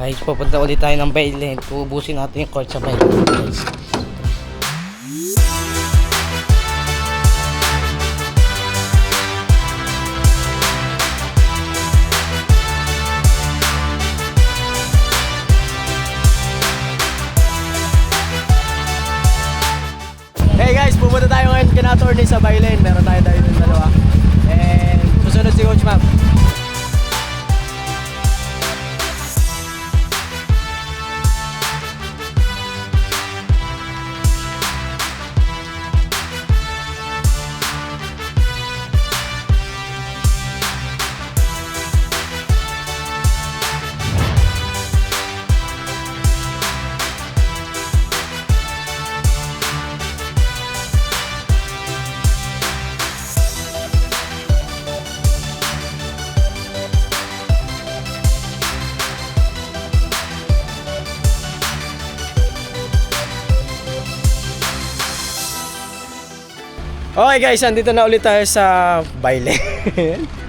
Guys, pupunta ulit tayo ng Baylen. Tuubusin natin yung court sa Baylen, guys. Hey guys, pupunta tayo ngayon kina attorney sa Baylen. Meron tayo ng dalawa. And susunod si Coach Ma'am. Okay guys, andito na ulit tayo sa Baylen.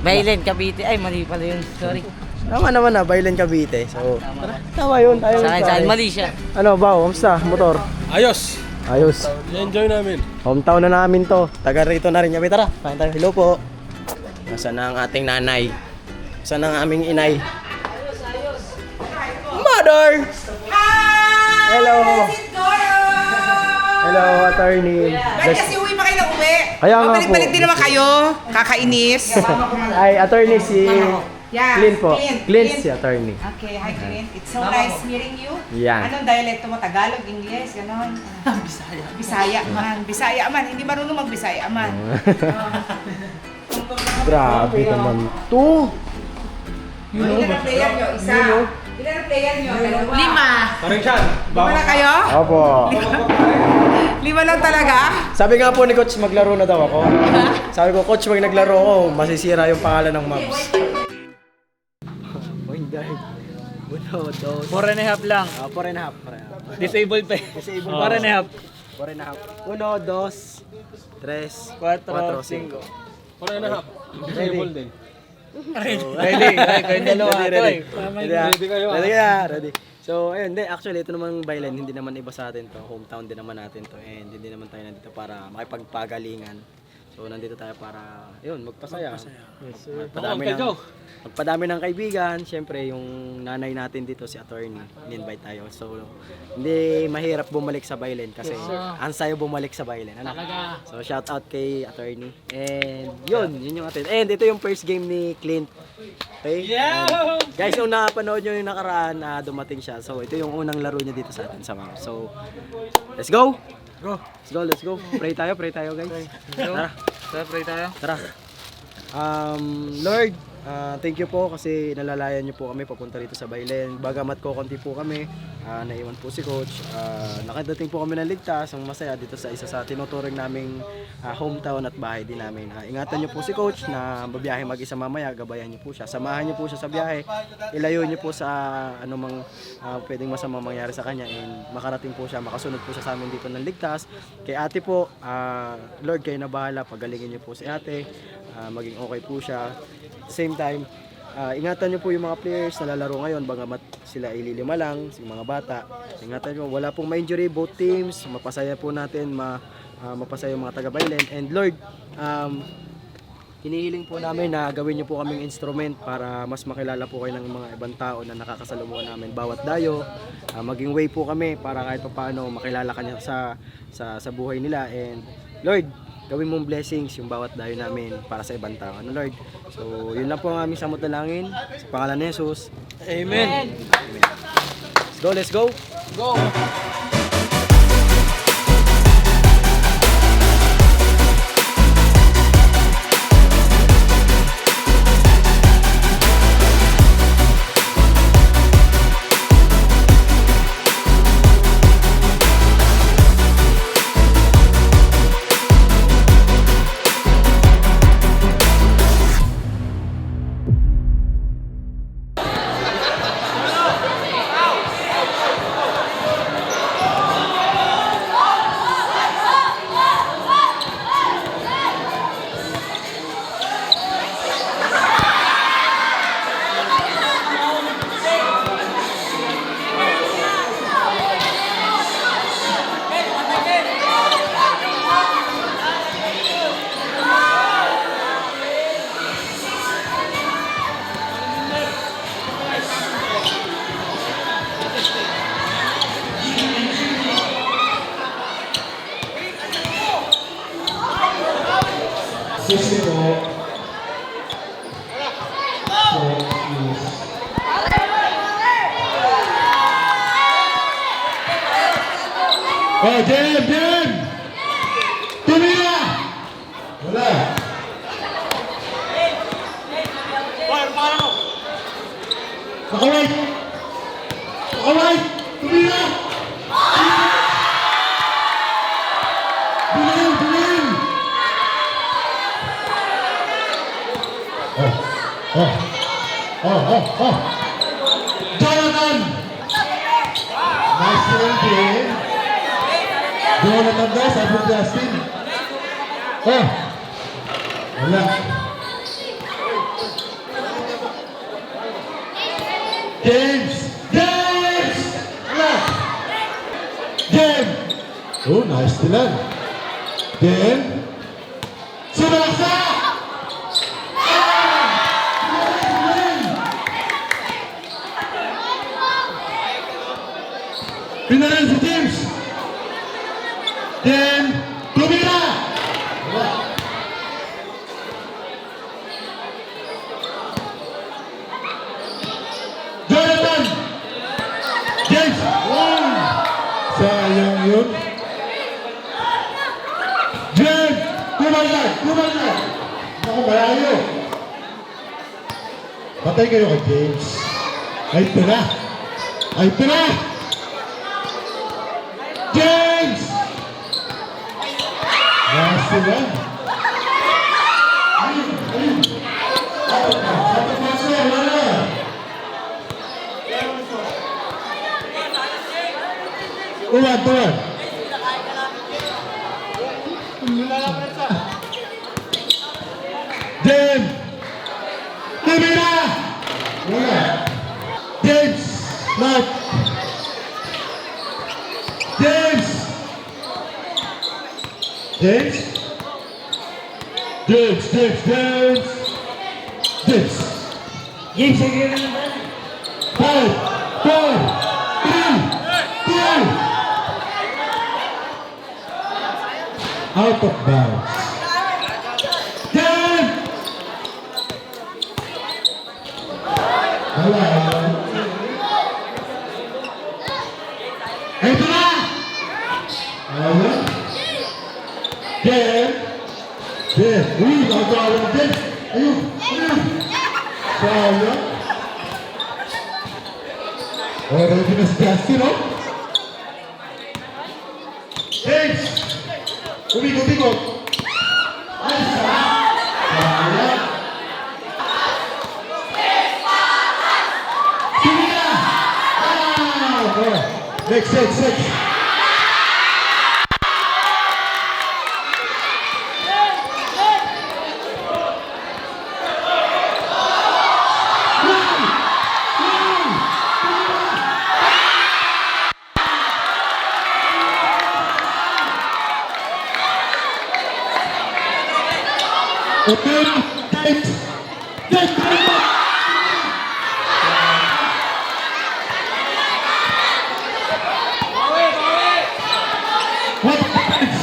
Baylen, Cavite. Ay, mali pala yun. Sorry. Tama naman na, Baylen Cavite. So, tama yun. Tayo Sa akin, mali siya. Ano ba, kamusta? Motor? Ayos! Ayos. I-enjoy namin. Hometown na namin to. Taga rito na rin. Yabi, tara. Kain tayo. Hello po. Nasaan na ang ating nanay? Nasaan ang aming inay? Mother! Hello! Hello, attorney. Ba't kasi uwi pa kayo na uwi? Kaya nga po. Balik din naman kayo. Kakainis. Ay, attorney si Yeah, Clint po. Clint. Clint si attorney. Okay, hi Clint. It's so nice meeting you. Yan. Anong dialekto mo? Tagalog, Ingles, ganon? Bisaya. Bisaya man. Bisaya man. Hindi marunong mag-Bisaya man. Grabe naman to. Ilan ang player nyo? Isa. Ilan ang player nyo? Dalawa. 5. Parang siyan. Lima na kayo? Opo. 5 lang talaga? Sabi nga po ni Coach, maglaro na daw ako. Sabi ko, Coach, pag naglaro ako, masisira yung pangalan ng Mavs. Oh, hindi. 1, 2, 4.5 lang. 4.5. Disabled pa. Disabled. 4.5. 4.5. 1, 2, 3, 4, 5. Parang na half. Ready? din. Ready. Kayong dalawa ito eh. Ready kayo. Ready ka. Ready. So, ayun, actually, ito naman Baylen, hindi naman iba sa atin to. Hometown din naman natin to. And hindi naman tayo nandito para makipagpagalingan. So, nandito tayo para, yun, magpasaya. Yes, magpadami ng kaibigan. Siyempre, yung nanay natin dito, si attorney, in-invite tayo. So, hindi mahirap bumalik sa Baylen kasi ang sayo bumalik sa Baylen. Ano? So, shout out kay attorney. And yun yung atin. And ito yung first game ni Clint. Okay? Guys, kung napanood nyo yung nakaraan, dumating siya. So, ito yung unang laro niya dito sa atin sa Mavs. So, let's go! Let's go. Pray tayo guys. Tara. Pray tayo. Tara. Lord, thank you po kasi nalalayan niyo po kami papunta rito sa Baylen. Bagamat ko konti po kami, naiwan po si Coach. Nakadating po kami ng ligtas, ang masaya dito sa isa sa tinuturing naming hometown at bahay din namin. Ingatan niyo po si Coach na babiyahe mag-isa mamaya, gabayan niyo po siya. Samahan niyo po siya sa biyahe. Ilayo niyo po sa anumang pwedeng masamang mangyari sa kanya and makarating po siya, makasunod po siya sa amin dito ng ligtas. Kay ate po, Lord, kayo na bahala, pagalingin niyo po si ate, maging okay po siya. Same time, ingatan nyo po yung mga players na lalaro ngayon, bagamat sila ililima lang, yung mga bata. Ingatan nyo, wala pong ma-injury, both teams, mapasaya po natin, mapasaya yung mga taga-Baylen. And Lord, hinihiling po namin na gawin nyo po kaming instrument para mas makilala po kayo ng mga ibang tao na nakakasalubong namin bawat dayo. Maging way po kami para kahit pa paano makilala kanya sa buhay nila. And Lord, gawin mong blessings yung bawat dayo namin para sa ibang tao. Ano Lord? So, yun lang po ang aming samot na langin. Sa pangalan ni Jesus. Amen. Amen. Let's go. Go. Oh, Jem! Jem! Tumira! Wala. Nakawait! Nakawait! Tumira! Bilin! Bilin! Oh! Oh! Oh! Oh! Oh! Jonathan! Nice one, Jim. Jonathan daw, sabi ni Justin. Oh! Wala. James! James! Wala! James! Oh, nice tilan. Then, Subasa! Pinaran si James! Then, tumira! Wala. Jonathan! James! Sayang yun. James! Kumalag! Kumalag! Ako, malayo. Patay kayo kay James. Ay, tira! Ay, tira! James! Nasila. Ayun, ayun. Satu pasok, wala. Tuwan, tuwan. James! Tumira! Wala. James! Mark! James! James? James, James, James! James! James, again. 5, 4, 3, 2. Out of bounds. James! Wala. Ito na! Wala. James! James! Uy, nakagawa ng James! Ayun! Ayun! Sayang! Oh, ready na si Justin, oh! James! Umikot-ikot! Ay, sayang! Sayang! Tumira! Ah! Oh! Next, next, next! Okay, James! James! What happens?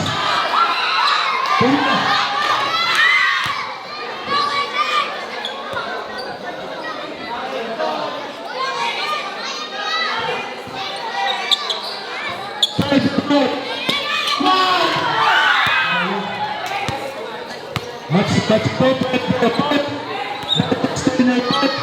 Match point at the point. Stay in the point.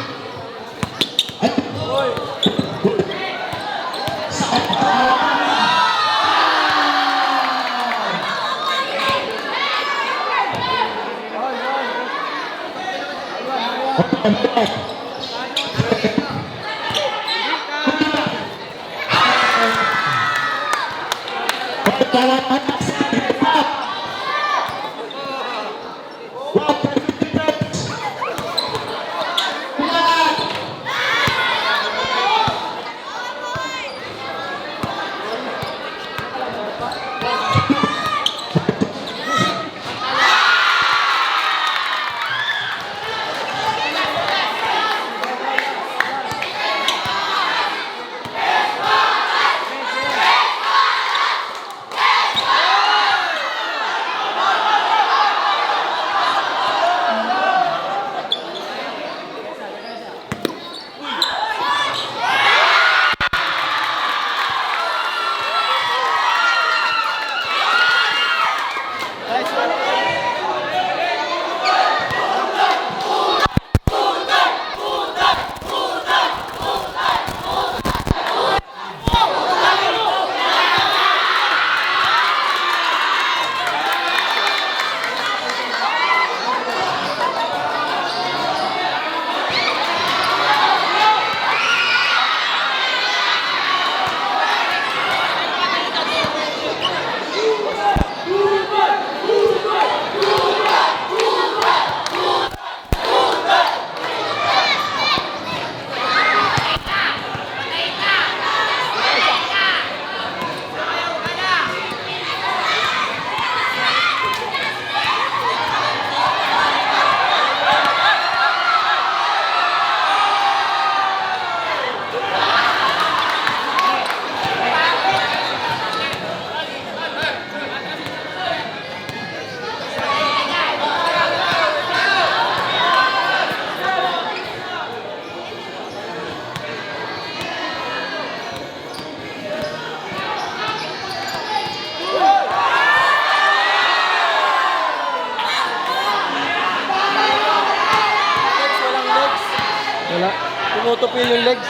Tumutupil yung legs.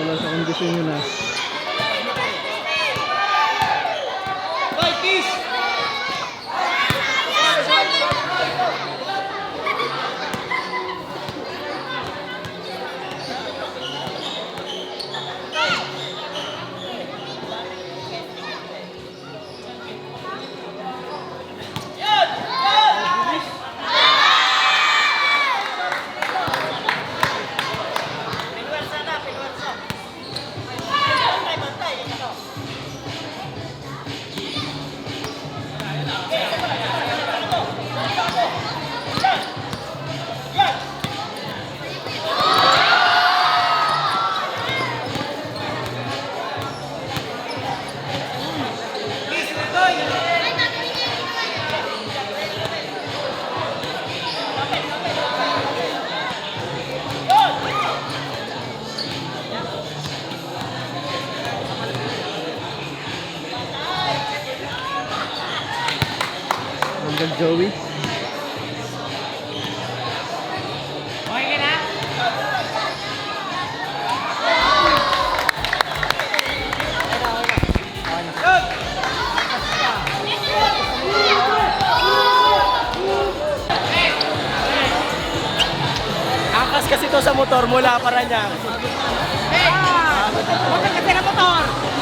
Wala sa kondisyon yun ah. Hanggang Joey. Okay ka na? Angkas kasi to sa motor mula para niya. Huwag ka kasi ng motor!